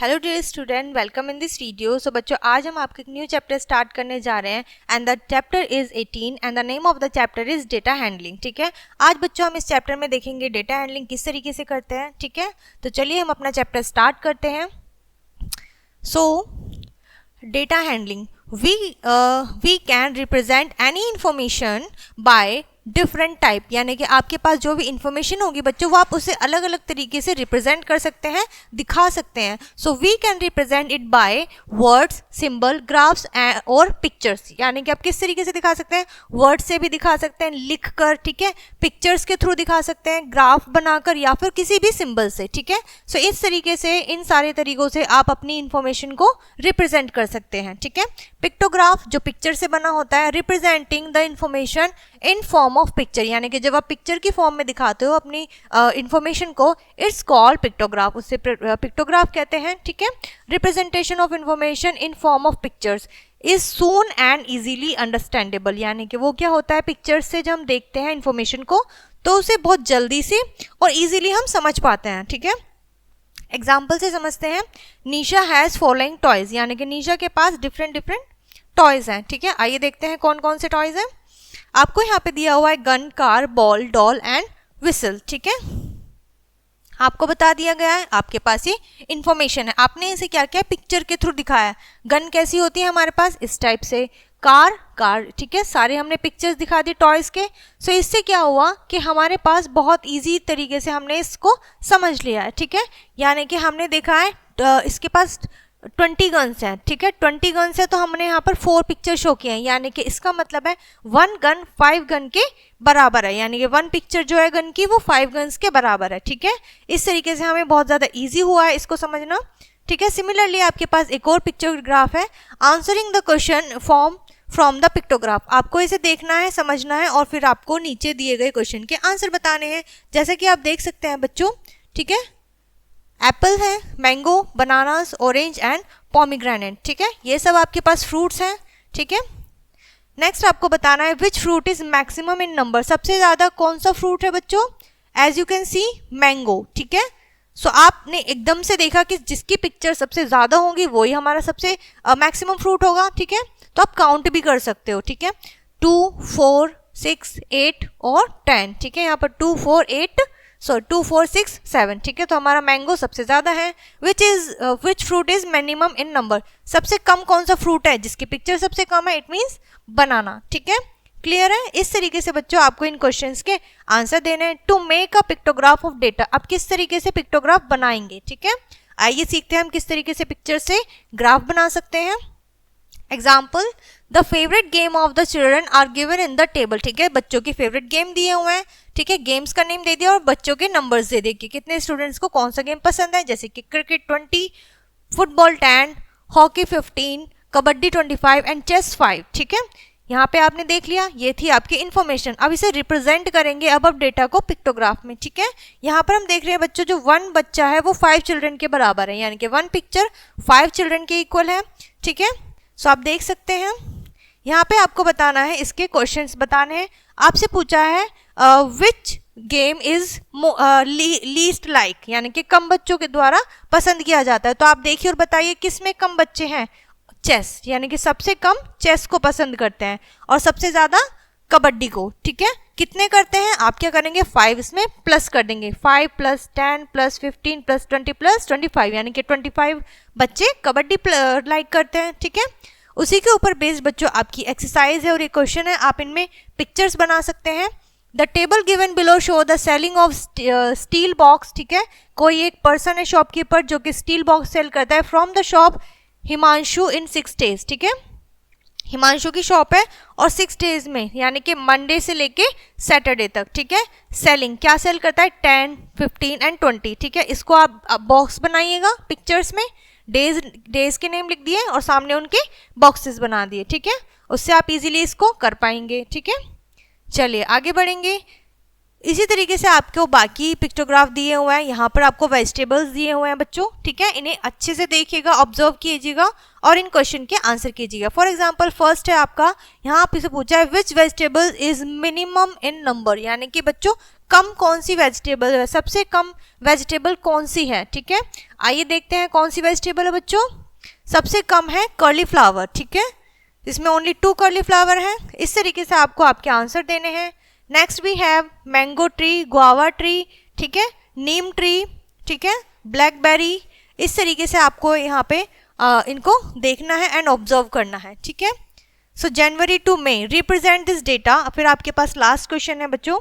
Hello dear student, welcome in this video. So बच्चों, आज हम आपके एक न्यू चैप्टर स्टार्ट करने जा रहे हैं and the chapter is 18 and the name of the chapter is data handling. ठीक है, आज बच्चों हम इस चैप्टर में देखेंगे डेटा हैंडलिंग किस तरीके से करते हैं। ठीक है, तो चलिए हम अपना चैप्टर स्टार्ट करते हैं। So data handling, we can represent any information by different type, यानी कि आपके पास जो भी इंफॉर्मेशन होगी बच्चों वो आप उसे अलग अलग तरीके से रिप्रेजेंट कर सकते हैं, दिखा सकते हैं। So we can represent it by words, symbol, graphs और पिक्चर्स। यानी कि आप किस तरीके से दिखा सकते हैं, वर्ड से भी दिखा सकते हैं लिख कर, ठीक है, पिक्चर्स के थ्रू दिखा सकते हैं, ग्राफ बनाकर, या फिर किसी भी सिंबल से। ठीक है, सो इस तरीके से, इन सारे तरीकों से आप अपनी इंफॉर्मेशन को रिप्रेजेंट कर सकते हैं। ठीक है, पिक्टोग्राफ जो पिक्चर से बना होता है, representing the information in form of picture, यानी कि जब आप पिक्चर की फॉर्म में दिखाते हो अपनी इंफॉर्मेशन को, इट्स कॉल्ड पिक्टोग्राफ, उससे पिक्टोग्राफ कहते हैं। ठीक है, representation of information in form of pictures is soon and easily understandable, यानी कि वो क्या होता है, पिक्चर्स से जब हम देखते हैं इंफॉर्मेशन को तो उसे बहुत जल्दी से और इजीली हम समझ पाते हैं। ठीक है, एग्जाम्पल से समझते हैं। निशा हैज़ फॉलोइंग टॉयज, यानी कि निशा के पास डिफरेंट डिफरेंट टॉयज हैं। ठीक है, आइए देखते हैं कौन कौन से टॉयज हैं। आपको यहाँ पे दिया हुआ है gun, car, ball, doll and whistle. ठीक है, आपको बता दिया गया है, आपके पास ये इंफॉर्मेशन है, आपने इसे क्या किया, पिक्चर के थ्रू दिखाया। गन कैसी होती है हमारे पास, इस टाइप से। कार, ठीक है, सारे हमने पिक्चर्स दिखा दी टॉयज के। सो इससे क्या हुआ कि हमारे पास बहुत इजी तरीके से हमने इसको समझ लिया है। ठीक है, यानी कि हमने देखा है इसके पास 20 गन्स हैं। ठीक है, 20 गन्स है तो हमने यहाँ पर 4 पिक्चर शो किए हैं, यानी कि इसका मतलब है 1 गन 5 गन के बराबर है, यानी कि 1 पिक्चर जो है गन की वो 5 गन्स के बराबर है। ठीक है, इस तरीके से हमें बहुत ज़्यादा ईजी हुआ है इसको समझना। ठीक है, सिमिलरली आपके पास एक और पिक्चर ग्राफ है, answering the question from the pictograph. आपको इसे देखना है, समझना है और फिर आपको नीचे दिए गए क्वेश्चन के आंसर बताने हैं। जैसे कि आप देख सकते हैं बच्चों, ठीक है, एप्पल है, mango, bananas, orange and pomegranate. ठीक है, ये सब आपके पास फ्रूट्स हैं। ठीक है, नेक्स्ट आपको बताना है which fruit is maximum in number, सबसे ज़्यादा कौन सा फ्रूट है बच्चों, as you can see mango. ठीक है, सो आपने एकदम से देखा कि जिसकी पिक्चर सबसे ज़्यादा होगी वही हमारा सबसे मैक्सिमम फ्रूट होगा। ठीक है, तो आप काउंट भी कर सकते हो। ठीक है, 2, 4, 6, 8 और 10। ठीक है, यहाँ पर 2, 4, 8 2, 4, 6, 7। ठीक है, तो हमारा मैंगो सबसे ज़्यादा है। Which fruit is minimum in number, सबसे कम कौन सा फ्रूट है जिसकी पिक्चर सबसे कम है, इट मीन्स बनाना। ठीक है, क्लियर है। इस तरीके से बच्चों आपको इन क्वेश्चंस के आंसर देने हैं। To make a pictograph of data, आप किस तरीके से पिक्टोग्राफ बनाएंगे। ठीक है, आइए सीखते हैं हम किस तरीके से पिक्चर से ग्राफ बना सकते हैं। Example, the favourite game of the children are given in the table. ठीक है, बच्चों की फेवरेट गेम दिए हुए हैं। ठीक है, गेम्स का नेम दे दिया और बच्चों के नंबर्स दे दिए कि कितने स्टूडेंट्स को कौन सा गेम पसंद है, जैसे कि cricket 20, football 10, hockey 15, kabaddi 25 and chess 5। ठीक है, यहाँ पे आपने देख लिया, ये थी आपकी इन्फॉर्मेशन। अब इसे रिप्रेजेंट करेंगे अब डेटा को पिक्टोग्राफ में। ठीक है, यहाँ पर हम देख रहे हैं बच्चों, जो 1 बच्चा है वो 5 चिल्ड्रन के बराबर है, यानी कि 1 पिक्चर 5 चिल्ड्रन के इक्वल है। ठीक है, सो आप देख सकते हैं यहाँ पे आपको बताना है, इसके क्वेश्चंस बताने हैं। आपसे पूछा है which game is least like, यानी कि कम बच्चों के द्वारा पसंद किया जाता है। तो आप देखिए और बताइए किस में कम बच्चे हैं, चेस, यानी कि सबसे कम चेस को पसंद करते हैं और सबसे ज़्यादा कबड्डी को। ठीक है, कितने करते हैं, आप क्या करेंगे, 5 इसमें प्लस कर देंगे, 5 + 10 + 15 + 20 + 25, यानी कि 25 बच्चे कबड्डी लाइक करते हैं। ठीक है, उसी के ऊपर बेस्ड बच्चों आपकी एक्सरसाइज है और ये क्वेश्चन है, आप इनमें पिक्चर्स बना सकते हैं। The table given below show the selling of steel box. ठीक है, कोई एक पर्सन है शॉपकीपर जो कि स्टील बॉक्स सेल करता है, from the shop Himanshu in 6 days। ठीक है, हिमांशु की शॉप है और 6 days में, यानी कि मंडे से लेके सैटरडे तक। ठीक है, सेलिंग क्या सेल करता है, 10, 15 एंड 20। ठीक है, इसको आप बॉक्स बनाइएगा पिक्चर्स में, डेज के नेम लिख दिए और सामने उनके बॉक्सेस बना दिए। ठीक है, उससे आप इजीली इसको कर पाएंगे। ठीक है, चलिए आगे बढ़ेंगे। इसी तरीके से आपको बाकी पिक्टोग्राफ दिए हुए हैं, यहाँ पर आपको वेजिटेबल्स दिए हुए हैं बच्चों, ठीक है। इन्हें अच्छे से देखिएगा, ऑब्जर्व कीजिएगा और इन क्वेश्चन के आंसर कीजिएगा। फॉर एग्जांपल फर्स्ट है आपका, यहाँ आपसे पूछा है which vegetable is minimum in number, यानी कि बच्चों कम कौन सी वेजिटेबल है, सबसे कम वेजिटेबल कौन सी है, ठीक है। आइए देखते हैं कौन सी वेजिटेबल है बच्चों। सबसे कम है कर्ली फ्लावर, ठीक है, इसमें ओनली 2 कर्ली फ्लावर है। इस तरीके से आपको आपके आंसर देने हैं। Next we have mango tree, guava tree, ठीक है, नीम ट्री, ठीक है, ब्लैकबेरी। इस तरीके से आपको यहाँ पे इनको देखना है एंड ऑब्जर्व करना है, ठीक है। So January to May represent this data. फिर आपके पास लास्ट क्वेश्चन है बच्चों,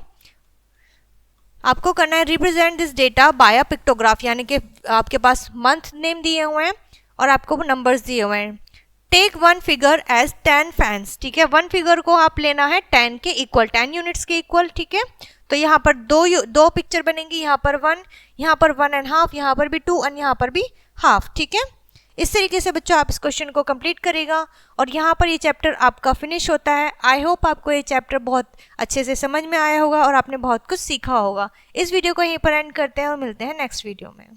आपको करना है represent this data bye a pictograph, यानी कि आपके पास मंथ नेम दिए हुए हैं और आपको नंबर्स दिए हुए हैं। Take one figure as 10 fans, ठीक है, वन फिगर को आप लेना है 10 के इक्वल, 10 यूनिट्स के इक्वल, ठीक है। तो यहाँ पर दो पिक्चर बनेंगी, यहाँ पर 1, यहाँ पर 1.5, यहाँ पर भी 2 और यहाँ पर भी हाफ, ठीक है। इस तरीके से बच्चों आप इस क्वेश्चन को कंप्लीट करेगा और यहाँ पर ये चैप्टर आपका फिनिश होता है। आई होप आपको ये चैप्टर बहुत अच्छे से समझ में आया होगा और आपने बहुत कुछ सीखा होगा। इस वीडियो को यहीं पर एंड करते हैं और मिलते हैं नेक्स्ट वीडियो में।